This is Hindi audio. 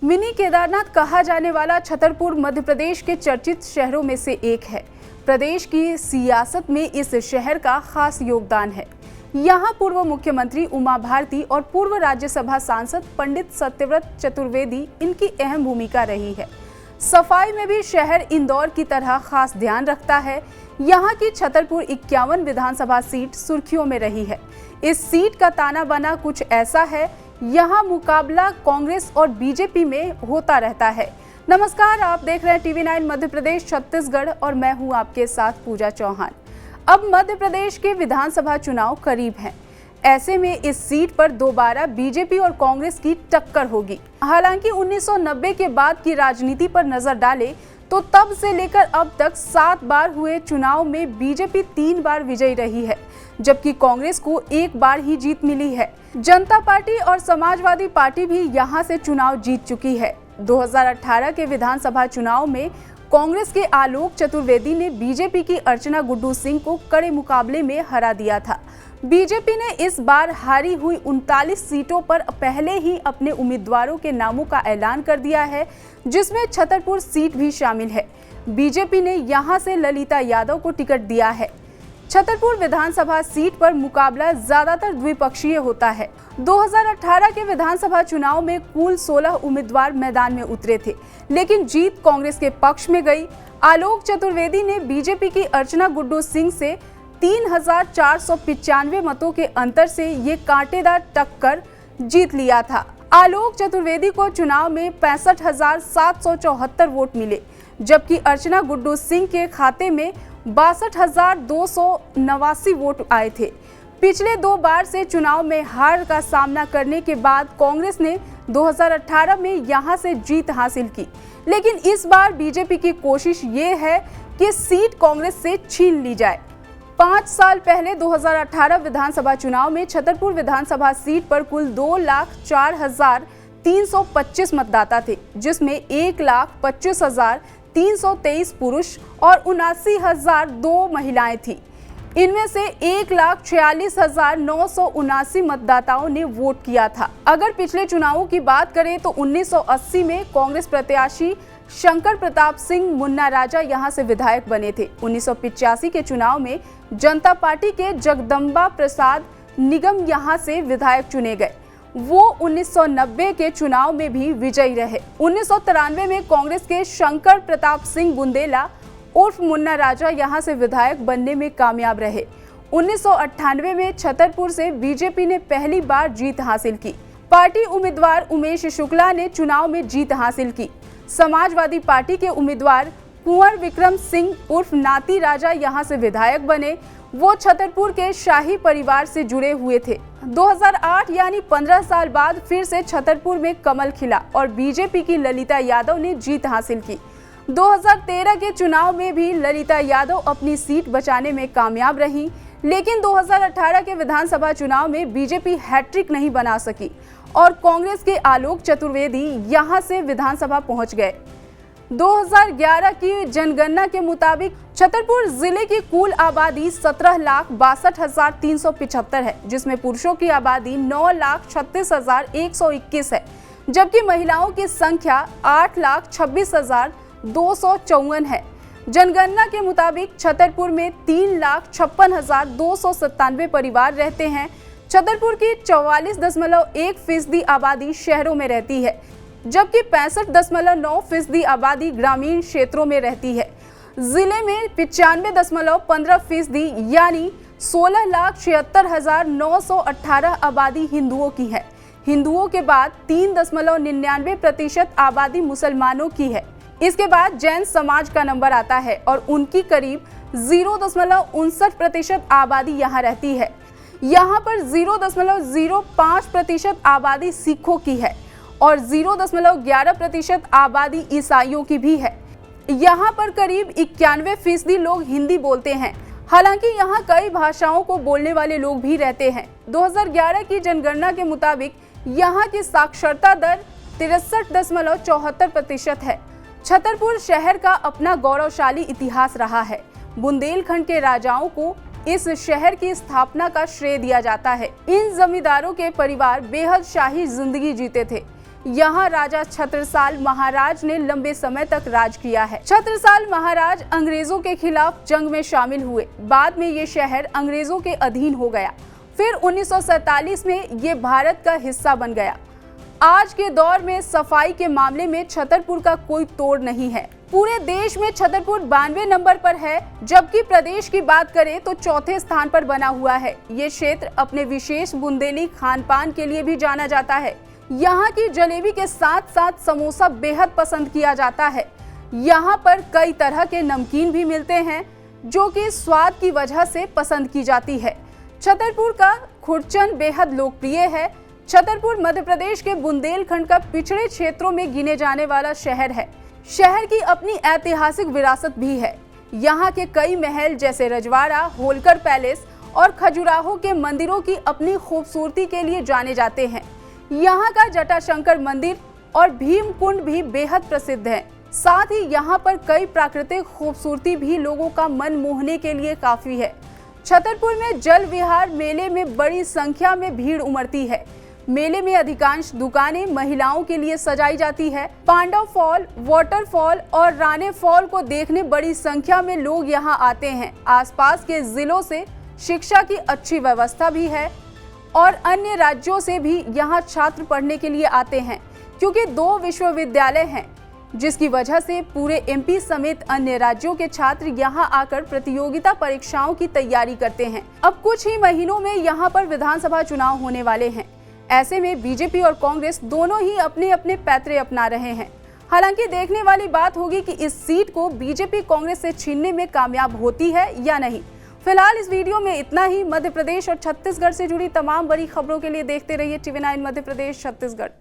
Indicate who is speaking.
Speaker 1: मिनी केदारनाथ कहा जाने वाला छतरपुर मध्य प्रदेश के चर्चित शहरों में से एक है। प्रदेश की सियासत में इस शहर का खास योगदान है। यहाँ पूर्व मुख्यमंत्री उमा भारती और पूर्व राज्यसभा सांसद पंडित सत्यव्रत चतुर्वेदी इनकी अहम भूमिका रही है। सफाई में भी शहर इंदौर की तरह खास ध्यान रखता है। यहाँ की छतरपुर 51 विधानसभा सीट सुर्खियों में रही है। इस सीट का ताना बाना कुछ ऐसा है, यहाँ मुकाबला कांग्रेस और बीजेपी में होता रहता है। नमस्कार, आप देख रहे हैं TV9 मध्य प्रदेश छत्तीसगढ़ और मैं हूँ आपके साथ पूजा चौहान। अब मध्य प्रदेश के विधानसभा चुनाव करीब हैं। ऐसे में इस सीट पर दोबारा बीजेपी और कांग्रेस की टक्कर होगी। हालांकि 1990 के बाद की राजनीति पर नजर डालें तो तब से लेकर अब तक 7 बार हुए चुनाव में बीजेपी 3 बार विजयी रही है, जबकि कांग्रेस को 1 बार ही जीत मिली है। जनता पार्टी और समाजवादी पार्टी भी यहां से चुनाव जीत चुकी है। 2018 के विधानसभा चुनाव में कांग्रेस के आलोक चतुर्वेदी ने बीजेपी की अर्चना गुड्डू सिंह को कड़े मुकाबले में हरा दिया था। बीजेपी ने इस बार हारी हुई 39 सीटों पर पहले ही अपने उम्मीदवारों के नामों का ऐलान कर दिया है, जिसमें छतरपुर सीट भी शामिल है। बीजेपी ने यहां से ललिता यादव को टिकट दिया है। छतरपुर विधानसभा सीट पर मुकाबला ज्यादातर द्विपक्षीय होता है। 2018 के विधानसभा चुनाव में कुल 16 उम्मीदवार मैदान में उतरे थे, लेकिन जीत कांग्रेस के पक्ष में गई। आलोक चतुर्वेदी ने बीजेपी की अर्चना गुड्डू सिंह से 3,495 मतों के अंतर से ये कांटेदार टक्कर जीत लिया था। आलोक चतुर्वेदी को चुनाव में 65,774 वोट मिले, जबकि अर्चना गुड्डू सिंह के खाते में 62,289 वोट आए थे। पिछले 2 बार से चुनाव में हार का सामना करने के बाद कांग्रेस ने 2018 में यहां से जीत हासिल की, लेकिन इस बार बीजेपी की कोशिश ये है कि सीट कांग्रेस से छीन ली जाए। 5 साल पहले 2018 विधानसभा चुनाव में छतरपुर विधानसभा सीट पर कुल 2,04,325 मतदाता थे, जिसमें 1,25,323 पुरुष और 79,002 महिलाएं थी। इनमें से 1,46,979 मतदाताओं ने वोट किया था। अगर पिछले चुनावों की बात करें तो 1980 में कांग्रेस प्रत्याशी शंकर प्रताप सिंह मुन्ना राजा यहां से विधायक बने थे। 1985 के चुनाव में जनता पार्टी के जगदम्बा प्रसाद निगम यहां से विधायक चुने गए। वो 1990 के चुनाव में भी विजयी रहे। 1993 में कांग्रेस के शंकर प्रताप सिंह बुंदेला उर्फ मुन्ना राजा यहां से विधायक बनने में कामयाब रहे। 1998 में छतरपुर से बीजेपी ने पहली बार जीत हासिल की। पार्टी उम्मीदवार उमेश शुक्ला ने चुनाव में जीत हासिल की। समाजवादी पार्टी के उम्मीदवार कुंवर विक्रम सिंह उर्फ नाती राजा यहां से विधायक बने। वो छतरपुर के शाही परिवार से जुड़े हुए थे। 2008 यानी 15 साल बाद फिर से छतरपुर में कमल खिला और बीजेपी की ललिता यादव ने जीत हासिल की। 2013 के चुनाव में भी ललिता यादव अपनी सीट बचाने में कामयाब रही, लेकिन 2018 के विधानसभा चुनाव में बीजेपी हैट्रिक नहीं बना सकी और कांग्रेस के आलोक चतुर्वेदी यहां से विधानसभा पहुंच गए। 2011 की जनगणना के मुताबिक छतरपुर जिले की कुल आबादी 17,62,375 है, जिसमें पुरुषों की आबादी 9,36,121 है, जबकि महिलाओं की संख्या 8,26,254 है। जनगणना के मुताबिक छतरपुर में 3,56,297 परिवार रहते हैं। छतरपुर की 44.1% आबादी शहरों में रहती है, जबकि 65.9% आबादी ग्रामीण क्षेत्रों में रहती है। जिले में 95.15% यानी 16,76,918 आबादी हिंदुओं की है। हिंदुओं के बाद 3.99% आबादी मुसलमानों की है। इसके बाद जैन समाज का नंबर आता है और उनकी करीब 0.59% आबादी यहाँ रहती है। यहाँ पर 0.05% आबादी सिखों की है और 0.11% आबादी ईसाइयों की भी है। यहाँ पर करीब 91% लोग हिंदी बोलते हैं। हालांकि यहाँ कई भाषाओं को बोलने वाले लोग भी रहते हैं। 2011 की जनगणना के मुताबिक यहाँ की साक्षरता दर 63.74% है। छतरपुर शहर का अपना गौरवशाली इतिहास रहा है। बुंदेलखंड के राजाओं को इस शहर की स्थापना का श्रेय दिया जाता है। इन जमींदारों के परिवार बेहद शाही जिंदगी जीते थे। यहाँ राजा छत्रसाल महाराज ने लंबे समय तक राज किया है। छत्रसाल महाराज अंग्रेजों के खिलाफ जंग में शामिल हुए। बाद में ये शहर अंग्रेजों के अधीन हो गया। फिर 1947 में ये भारत का हिस्सा बन गया। आज के दौर में सफाई के मामले में छतरपुर का कोई तोड़ नहीं है। पूरे देश में छतरपुर 92 नंबर पर है, जबकि प्रदेश की बात करें तो चौथे स्थान पर बना हुआ है। ये क्षेत्र अपने विशेष बुंदेली खान पान के लिए भी जाना जाता है। यहाँ की जलेबी के साथ साथ समोसा बेहद पसंद किया जाता है। यहाँ पर कई तरह के नमकीन भी मिलते हैं, जो कि स्वाद की वजह से पसंद की जाती है। छतरपुर का खुरचन बेहद लोकप्रिय है। छतरपुर मध्य प्रदेश के बुंदेलखंड का पिछड़े क्षेत्रों में गिने जाने वाला शहर है। शहर की अपनी ऐतिहासिक विरासत भी है। यहाँ के कई महल जैसे रजवाड़ा, होलकर पैलेस और खजुराहो के मंदिरों की अपनी खूबसूरती के लिए जाने जाते हैं। यहाँ का जटाशंकर मंदिर और भीम कुंड भी बेहद प्रसिद्ध है। साथ ही यहाँ पर कई प्राकृतिक खूबसूरती भी लोगों का मन मोहने के लिए काफी है। छतरपुर में जल विहार मेले में बड़ी संख्या में भीड़ उमड़ती है। मेले में अधिकांश दुकानें महिलाओं के लिए सजाई जाती है। पांडव फॉल, वाटरफॉल और राणे फॉल को देखने बड़ी संख्या में लोग यहाँ आते हैं। आसपास के जिलों से शिक्षा की अच्छी व्यवस्था भी है और अन्य राज्यों से भी यहाँ छात्र पढ़ने के लिए आते हैं, क्योंकि 2 विश्वविद्यालय हैं, जिसकी वजह से पूरे एमपी समेत अन्य राज्यों के छात्र यहाँ आकर प्रतियोगिता परीक्षाओं की तैयारी करते हैं। अब कुछ ही महीनों में यहाँ पर विधानसभा चुनाव होने वाले हैं। ऐसे में बीजेपी और कांग्रेस दोनों ही अपने अपने पैतरे अपना रहे हैं। हालांकि देखने वाली बात होगी कि इस सीट को बीजेपी कांग्रेस से छीनने में कामयाब होती है या नहीं। फिलहाल इस वीडियो में इतना ही। मध्य प्रदेश और छत्तीसगढ़ से जुड़ी तमाम बड़ी खबरों के लिए देखते रहिए TV9 मध्य प्रदेश छत्तीसगढ़।